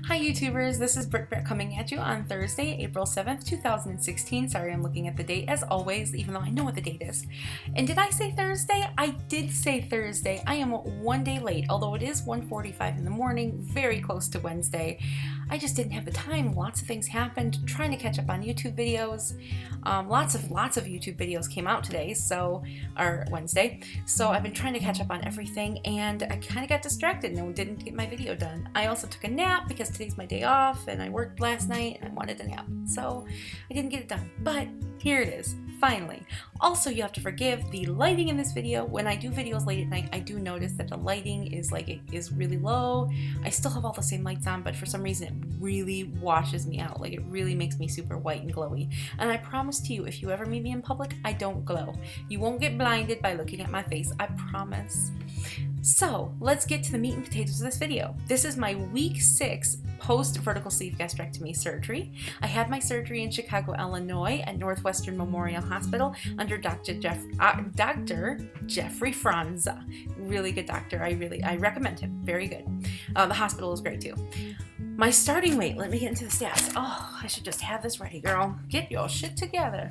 Hi YouTubers, this is Brittbratt coming at you on Thursday, April 7th, 2016. Sorry, I'm looking at the date as always, even though I know what the date is. And did I say Thursday? I did say Thursday. I am one day late, although it is 1:45 in the morning, very close to Wednesday. I just didn't have the time. Lots of things happened, trying to catch up on YouTube videos. Lots of YouTube videos came out today, or Wednesday. So I've been trying to catch up on everything, and I kind of got distracted and didn't get my video done. I also took a nap because today's my day off, and I worked last night and I wanted a nap, so I didn't get it done. But here it is, finally. Also, you have to forgive the lighting in this video. When I do videos late at night, I do notice that the lighting is really low. I still have all the same lights on, but for some reason it really washes me out. Like, it really makes me super white and glowy. And I promise to you, if you ever meet me in public, I don't glow. You won't get blinded by looking at my face, I promise. So let's get to the meat and potatoes of this video. This is my week 6 post-vertical sleeve gastrectomy surgery. I had my surgery in Chicago, Illinois at Northwestern Memorial Hospital under Dr. Jeffrey Franza. Really good doctor. I recommend him. Very good. The hospital is great too. My starting weight, let me get into the stats. Oh, I should just have this ready, girl. Get your shit together.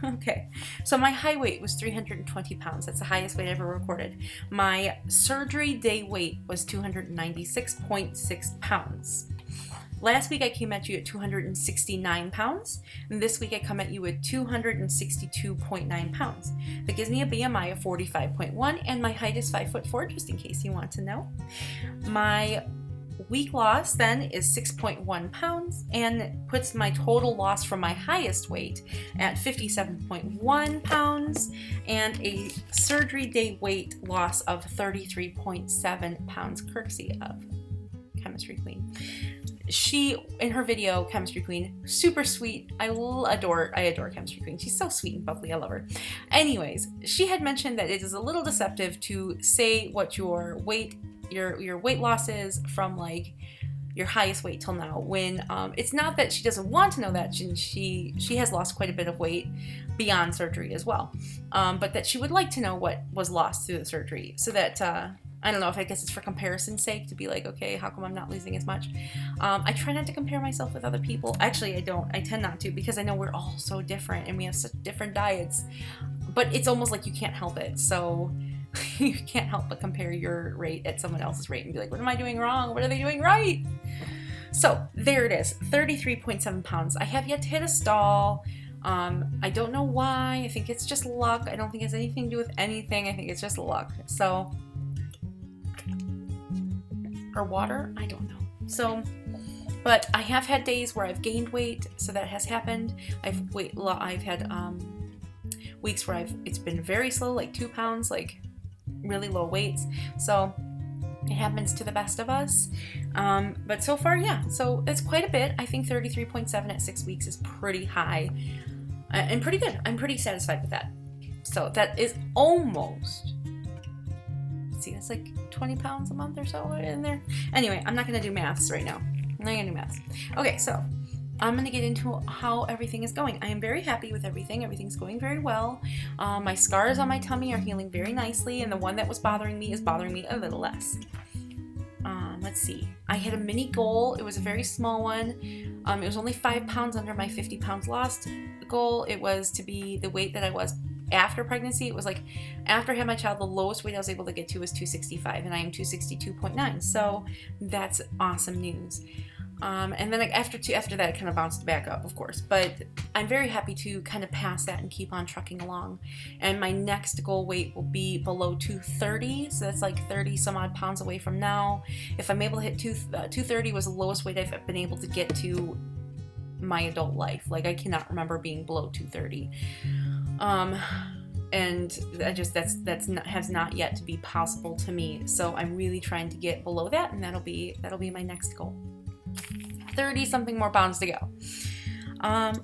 Okay, so my high weight was 320 pounds. That's the highest weight ever recorded. My surgery day weight was 296.6 pounds. Last week I came at you at 269 pounds, and this week I come at you at 262.9 pounds. That gives me a BMI of 45.1, and my height is 5'4", just in case you want to know. My week loss then is 6.1 pounds and puts my total loss from my highest weight at 57.1 pounds and a surgery day weight loss of 33.7 pounds, courtesy of Chemistry Queen. She, in her video, Chemistry Queen, super sweet. I adore Chemistry Queen. She's so sweet and bubbly. I love her. Anyways, she had mentioned that it is a little deceptive to say what your weight loss is from like your highest weight till now, when it's not that she doesn't want to know that. She has lost quite a bit of weight beyond surgery as well, but that she would like to know what was lost through the surgery, so that I don't know, if I guess it's for comparison's sake, to be like, okay, how come I'm not losing as much? I try not to compare myself with other people. Actually, I don't. I tend not to, because I know we're all so different and we have such different diets, but it's almost like you can't help it. So you can't help but compare your rate at someone else's rate and be like, what am I doing wrong? What are they doing right? So there it is, 33.7 pounds. I have yet to hit a stall. I don't know why. I think it's just luck. I don't think it has anything to do with anything. I think it's just luck. So, or water? I don't know. So, but I have had days where I've gained weight, so that has happened. I've had weeks where it's been very slow, like 2 pounds, like really low weights. So it happens to the best of us. But so far, yeah. So it's quite a bit. I think 33.7 at 6 weeks is pretty high and pretty good. I'm pretty satisfied with that. So that is almost, see, that's like 20 pounds a month or so in there. Anyway, I'm not going to do maths right now. I'm not going to do maths. Okay, so I'm going to get into how everything is going. I am very happy with everything. Everything's going very well. My scars on my tummy are healing very nicely, and the one that was bothering me is bothering me a little less. Let's see. I had a mini goal. It was a very small one. It was only 5 pounds under my 50 pounds lost goal. It was to be the weight that I was after pregnancy. It was like, after I had my child, the lowest weight I was able to get to was 265, and I am 262.9. So that's awesome news. And then after that, it kind of bounced back up, of course. But I'm very happy to kind of pass that and keep on trucking along. And my next goal weight will be below 230, so that's like 30 some odd pounds away from now. If I'm able to hit 230 was the lowest weight I've been able to get to my adult life. Like, I cannot remember being below 230. And has not yet to be possible to me. So I'm really trying to get below that, and that'll be my next goal. 30 something more pounds to go.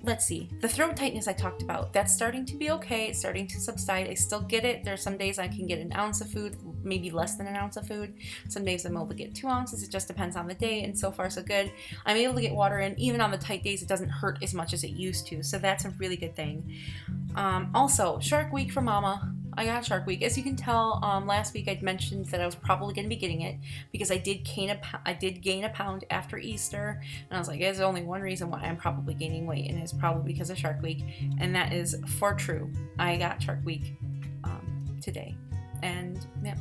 Let's see. The throat tightness I talked about, that's starting to be okay. It's starting to subside. I still get it. There's some days I can get an ounce of food, maybe less than an ounce of food. Some days I'm able to get 2 ounces. It just depends on the day, and so far so good. I'm able to get water in. Even on the tight days, it doesn't hurt as much as it used to, so that's a really good thing. Also, Shark Week for Mama. I got Shark Week. As you can tell, last week I'd mentioned that I was probably going to be getting it because I did gain a pound after Easter, and I was like, there's only one reason why I'm probably gaining weight, and it's probably because of Shark Week, and that is for true. I got Shark Week today. And yeah,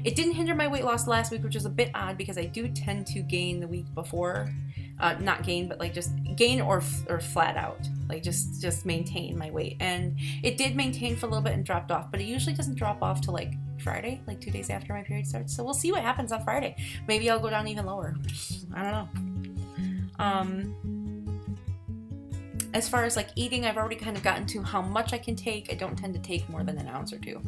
it didn't hinder my weight loss last week, which is a bit odd because I do tend to gain the week before. Not gain, but like just gain or flat out, like just maintain my weight. And it did maintain for a little bit and dropped off, but it usually doesn't drop off till like Friday, like 2 days after my period starts. So we'll see what happens on Friday. Maybe I'll go down even lower. I don't know. As far as like eating, I've already kind of gotten to how much I can take. I don't tend to take more than an ounce or two,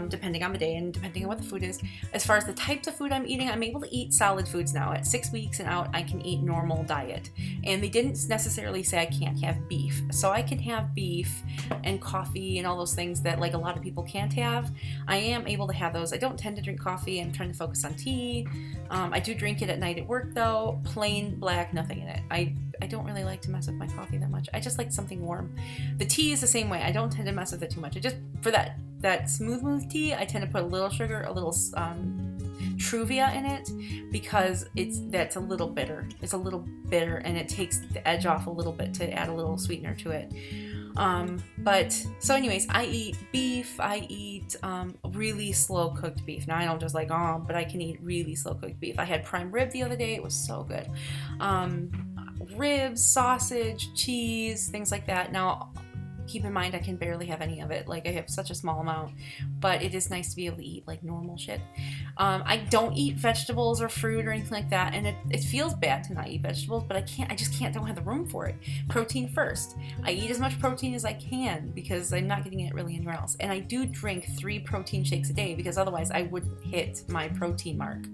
depending on the day and depending on what the food is. As far as the types of food I'm eating, I'm able to eat solid foods now. At 6 weeks and out, I can eat normal diet. And they didn't necessarily say I can't have beef. So I can have beef and coffee and all those things that like a lot of people can't have. I am able to have those. I don't tend to drink coffee. I'm trying to focus on tea. I do drink it at night at work though. Plain black, nothing in it. I don't really like to mess with my coffee that much. I just like something warm. The tea is the same way. I don't tend to mess with it too much. I just, for that smooth tea, I tend to put a little sugar, a little Truvia in it because that's a little bitter. It's a little bitter and it takes the edge off a little bit to add a little sweetener to it. So anyways, I eat beef. I eat really slow cooked beef. Now I don't just like, but I can eat really slow cooked beef. I had prime rib the other day. It was so good. Ribs, sausage, cheese, things like that. Now, keep in mind I can barely have any of it. Like I have such a small amount, but it is nice to be able to eat like normal shit. I don't eat vegetables or fruit or anything like that, and it feels bad to not eat vegetables, but I just don't have the room for it. Protein first. I eat as much protein as I can because I'm not getting it really anywhere else. And I do drink 3 protein shakes a day because otherwise I wouldn't hit my protein mark.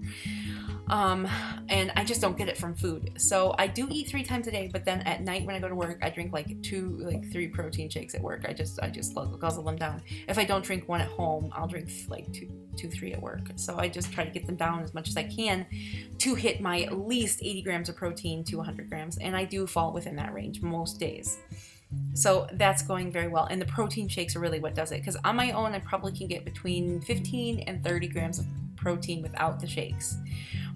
And I just don't get it from food. So I do eat 3 times a day, but then at night when I go to work, I drink like 3 protein shakes at work. I just guzzle them down. If I don't drink one at home, I'll drink like 3 at work. So I just try to get them down as much as I can to hit my at least 80 grams of protein to 100 grams. And I do fall within that range most days. So that's going very well. And the protein shakes are really what does it. Because on my own, I probably can get between 15 and 30 grams of protein without the shakes.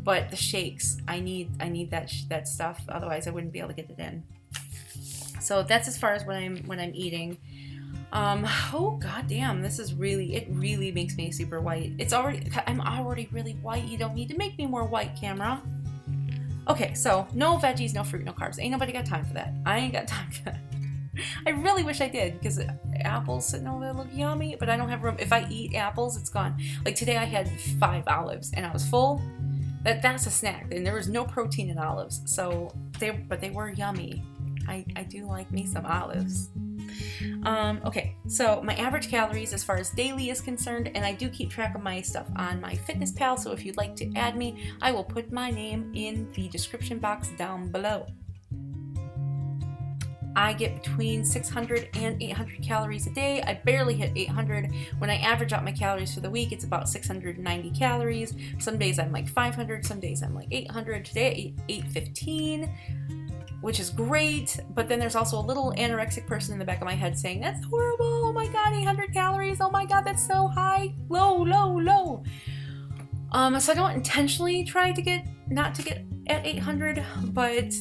But the shakes, I need that stuff. Otherwise, I wouldn't be able to get it in. So that's as far as what I'm eating. Oh goddamn, it really makes me super white. I'm already really white. You don't need to make me more white, camera. Okay, so no veggies, no fruit, no carbs. Ain't nobody got time for that. I ain't got time for that. I really wish I did because apples sitting over there look yummy, but I don't have room. If I eat apples, it's gone. Like today I had 5 olives and I was full. That's a snack, and there was no protein in olives, so they were yummy. I do like me some olives. Okay, so my average calories as far as daily is concerned, and I do keep track of my stuff on MyFitnessPal, so if you'd like to add me, I will put my name in the description box down below. I get between 600 and 800 calories a day. I barely hit 800. When I average out my calories for the week, it's about 690 calories. Some days I'm like 500, some days I'm like 800. Today I ate 815, which is great. But then there's also a little anorexic person in the back of my head saying, that's horrible. Oh my God, 800 calories. Oh my God, that's so high. Low. So I don't intentionally try to not to get at 800, but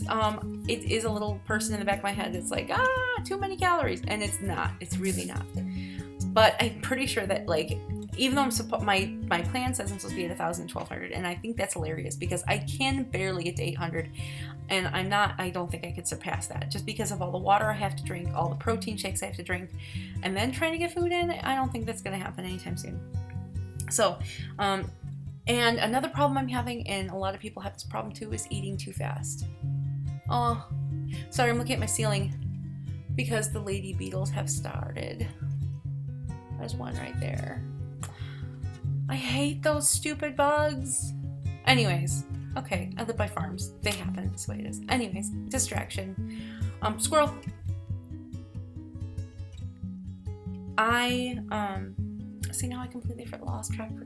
it is a little person in the back of my head that's like, too many calories, and it's not. It's really not. But I'm pretty sure that like, even though my plan says I'm supposed to be at 1,000 and 1,200, and I think that's hilarious because I can barely get to 800, and I don't think I could surpass that just because of all the water I have to drink, all the protein shakes I have to drink, and then trying to get food in. I don't think that's going to happen anytime soon. So, and another problem I'm having, and a lot of people have this problem too, is eating too fast. Oh, sorry, I'm looking at my ceiling because the lady beetles have started. There's one right there. I hate those stupid bugs. Anyways, okay, I live by farms. They happen, that's the way it is. Anyways, distraction. Squirrel. See, now I completely lost track of her.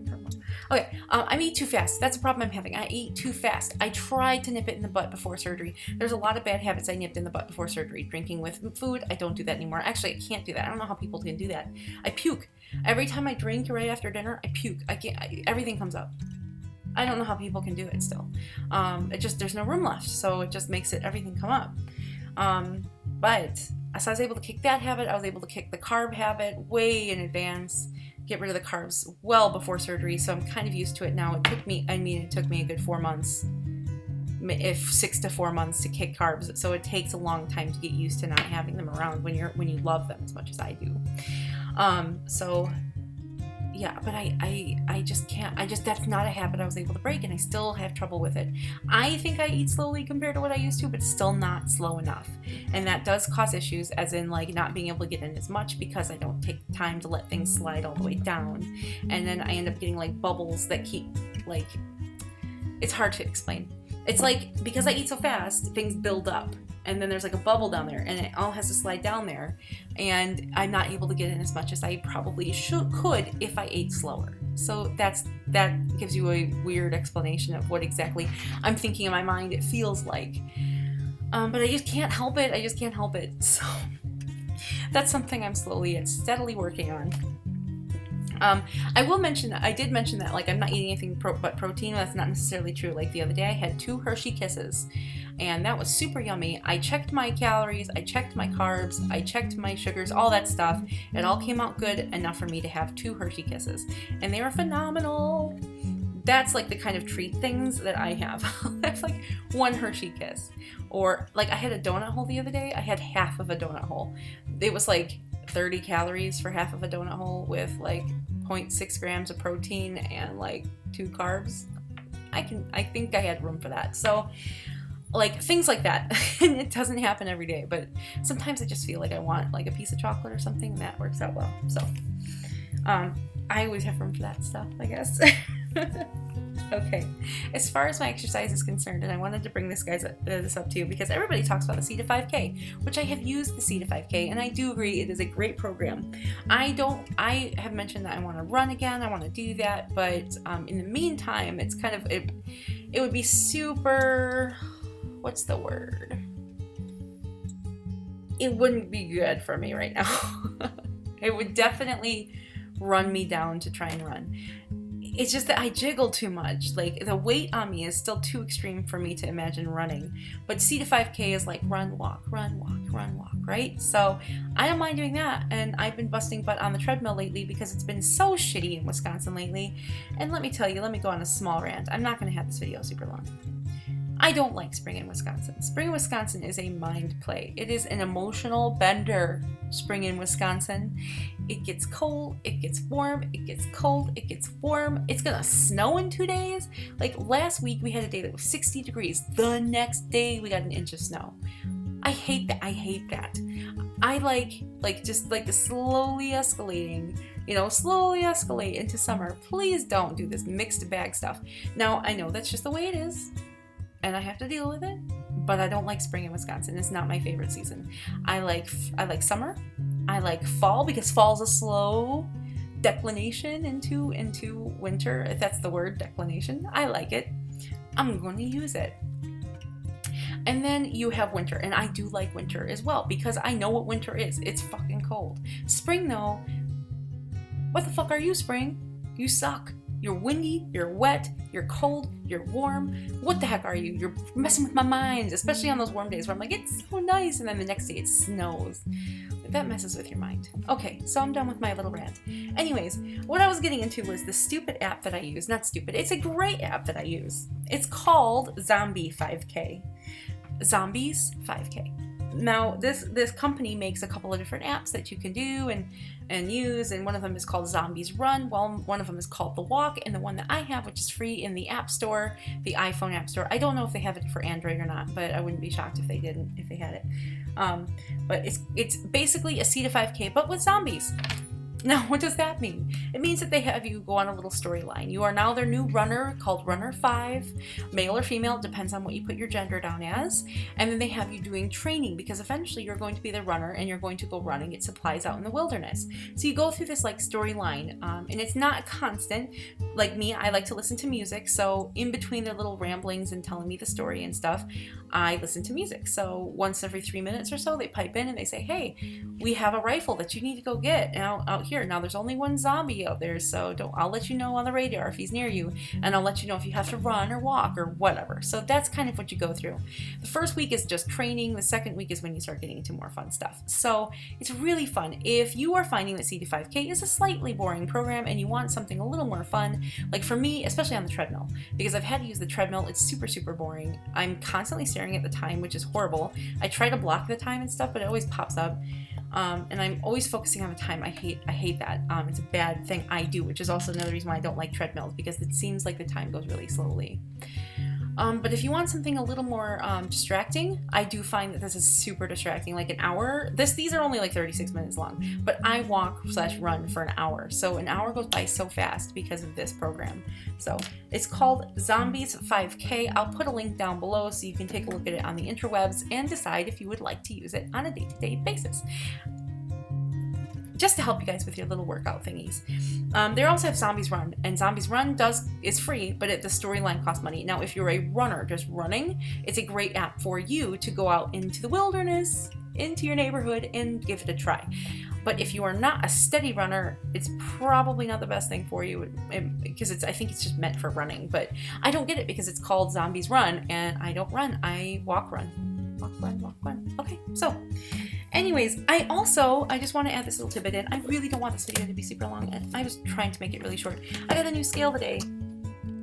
Okay, I eat too fast. That's a problem I'm having. I eat too fast. I tried to nip it in the butt before surgery. There's a lot of bad habits I nipped in the butt before surgery. Drinking with food, I don't do that anymore. Actually, I can't do that. I don't know how people can do that. I puke. Every time I drink right after dinner, I puke. Everything comes up. I don't know how people can do it still. There's no room left, so it just makes everything come up. But so I was able to kick that habit. I was able to kick the carb habit way in advance, get rid of the carbs well before surgery, so I'm kind of used to it now. It took me a good 4 months, if 6 to 4 months to kick carbs, so it takes a long time to get used to not having them around when you love them as much as I do. So yeah, but I just can't. That's not a habit I was able to break, and I still have trouble with it. I think I eat slowly compared to what I used to, but still not slow enough. And that does cause issues, as in like not being able to get in as much because I don't take time to let things slide all the way down. And then I end up getting like bubbles that keep like, it's hard to explain. It's like, because I eat so fast, things build up. And then there's like a bubble down there, and it all has to slide down there, and I'm not able to get in as much as I probably could if I ate slower. So that gives you a weird explanation of what exactly I'm thinking in my mind it feels like. But I just can't help it. So that's something I'm slowly and steadily working on. I did mention that like I'm not eating anything but protein. That's not necessarily true. Like the other day I had 2 Hershey Kisses, and that was super yummy. I checked my calories, I checked my carbs, I checked my sugars, all that stuff. It all came out good enough for me to have 2 Hershey Kisses, and they were phenomenal. That's like the kind of treat things that I have. I have like 1 Hershey Kiss. Or like I had a donut hole the other day. I had half of a donut hole. It was like 30 calories for half of a donut hole with like 0.6 grams of protein and like 2 carbs. I think I had room for that. So like things like that. And it doesn't happen every day, but sometimes I just feel like I want like a piece of chocolate or something, and that works out well. So I always have room for that stuff, I guess. Okay, as far as my exercise is concerned, and I wanted to bring this up to you because everybody talks about the C to 5K, which I have used the C to 5K, and I do agree it is a great program. I have mentioned that I want to run again, I want to do that, but in the meantime, it's kind of, it would be super, what's the word? It wouldn't be good for me right now. It would definitely run me down to try and run. It's just that I jiggle too much. Like the weight on me is still too extreme for me to imagine running. But C to 5K is like run, walk, right? So I don't mind doing that. And I've been busting butt on the treadmill lately because it's been so shitty in Wisconsin lately. And let me tell you, let me go on a small rant. I'm not going to have this video super long. I don't like spring in Wisconsin. Spring in Wisconsin is a mind play. It is an emotional bender, spring in Wisconsin. It gets cold, it gets warm, it gets cold, it gets warm. It's gonna snow in 2 days. Like last week we had a day that was 60 degrees. The next day we got an inch of snow. I hate that. I like just like the slowly escalating, slowly escalate into summer. Please don't do this mixed bag stuff. Now I know that's just the way it is, and I have to deal with it, but I don't like spring in Wisconsin. It's not my favorite season. I like summer. I like fall because fall's a slow declination into winter, if that's the word, declination. I like it. I'm going to use it. And then you have winter, and I do like winter as well because I know what winter is. It's fucking cold. Spring though, what the fuck are you, spring? You suck. You're windy, you're wet, you're cold, you're warm. What the heck are you? You're messing with my mind, especially on those warm days where I'm like, it's so nice, and then the next day it snows. That messes with your mind. Okay, so I'm done with my little rant. Anyways, what I was getting into was the stupid app that I use. Not stupid, it's a great app that I use. It's called Zombie 5K. Zombies 5K. Now, this company makes a couple of different apps that you can do and use, and one of them is called Zombies Run, while one of them is called The Walk, and the one that I have, which is free in the App Store, the iPhone App Store. I don't know if they have it for Android or not, but I wouldn't be shocked if they had it. But it's basically a C to 5K, but with zombies. Now, what does that mean? It means that they have you go on a little storyline. You are now their new runner called Runner 5, male or female, it depends on what you put your gender down as. And then they have you doing training because eventually you're going to be the runner and you're going to go run and get supplies out in the wilderness. So you go through this like storyline, and it's not constant. Like me, I like to listen to music. So in between their little ramblings and telling me the story and stuff, I listen to music. So once every 3 minutes or so, they pipe in and they say, hey, we have a rifle that you need to go get out here. Now there's only one zombie out there, so I'll let you know on the radar if he's near you, and I'll let you know if you have to run or walk or whatever. So that's kind of what you go through. The first week is just training. The second week is when you start getting into more fun stuff. So it's really fun. If you are finding that CD5K is a slightly boring program and you want something a little more fun, like for me, especially on the treadmill, because I've had to use the treadmill, it's super, super boring. I'm constantly staring at the time, which is horrible. I try to block the time and stuff, but it always pops up. And I'm always focusing on the time. I hate that. It's a bad thing I do, which is also another reason why I don't like treadmills, because it seems like the time goes really slowly. But if you want something a little more distracting, I do find that this is super distracting. Like an hour, these are only like 36 minutes long, but I walk/run for an hour. So an hour goes by so fast because of this program. So it's called Zombies 5K. I'll put a link down below so you can take a look at it on the interwebs and decide if you would like to use it on a day-to-day basis, just to help you guys with your little workout thingies. They also have Zombies Run, and Zombies Run is free, but the storyline costs money. Now, if you're a runner just running, it's a great app for you to go out into the wilderness, into your neighborhood, and give it a try. But if you are not a steady runner, it's probably not the best thing for you, because I think it's just meant for running. But I don't get it because it's called Zombies Run, and I don't run. I walk, run. Walk, run, walk, run. Okay, so anyways, I just want to add this little tidbit in. I really don't want this video to be super long, and I was trying to make it really short. I got a new scale today.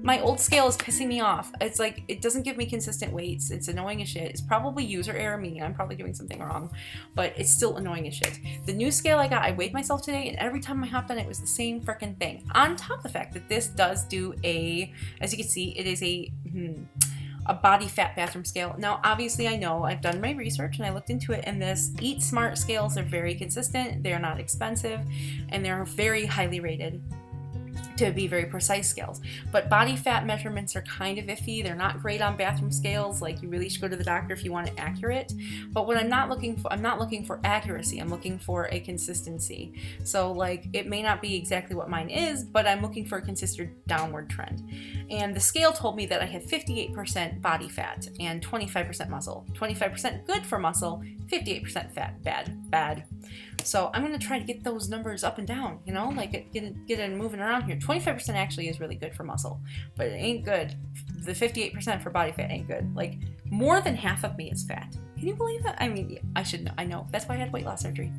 My old scale is pissing me off. It's like, it doesn't give me consistent weights. It's annoying as shit. It's probably user error, meaning I'm probably doing something wrong, but it's still annoying as shit. The new scale I got, I weighed myself today, and every time I hopped on it was the same freaking thing. On top of the fact that this does do as you can see, it is a body fat bathroom scale. Now, obviously, I know I've done my research and I looked into it, and this Eat Smart scales are very consistent. They're not expensive, and they're very highly rated to be very precise scales. But body fat measurements are kind of iffy. They're not great on bathroom scales. Like, you really should go to the doctor if you want it accurate. But what I'm not looking for accuracy. I'm looking for a consistency. So like, it may not be exactly what mine is, but I'm looking for a consistent downward trend. And the scale told me that I had 58% body fat and 25% muscle. 25% good for muscle, 58% fat, bad. So I'm going to try to get those numbers up and down, you know, like get it moving around here. 25% actually is really good for muscle, but it ain't good. The 58% for body fat ain't good. Like, more than half of me is fat. Can you believe that? I mean, I should know. I know. That's why I had weight loss surgery.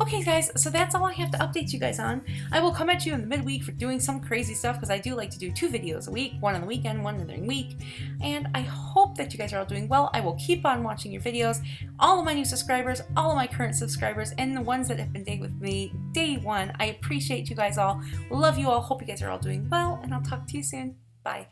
Okay, guys, so that's all I have to update you guys on. I will come at you in the midweek for doing some crazy stuff, because I do like to do 2 videos a week, one on the weekend, one during the week. And I hope that you guys are all doing well. I will keep on watching your videos. All of my new subscribers, all of my current subscribers, and the ones that have been with me day one. I appreciate you guys all. Love you all. Hope you guys are all doing well, and I'll talk to you soon. Bye.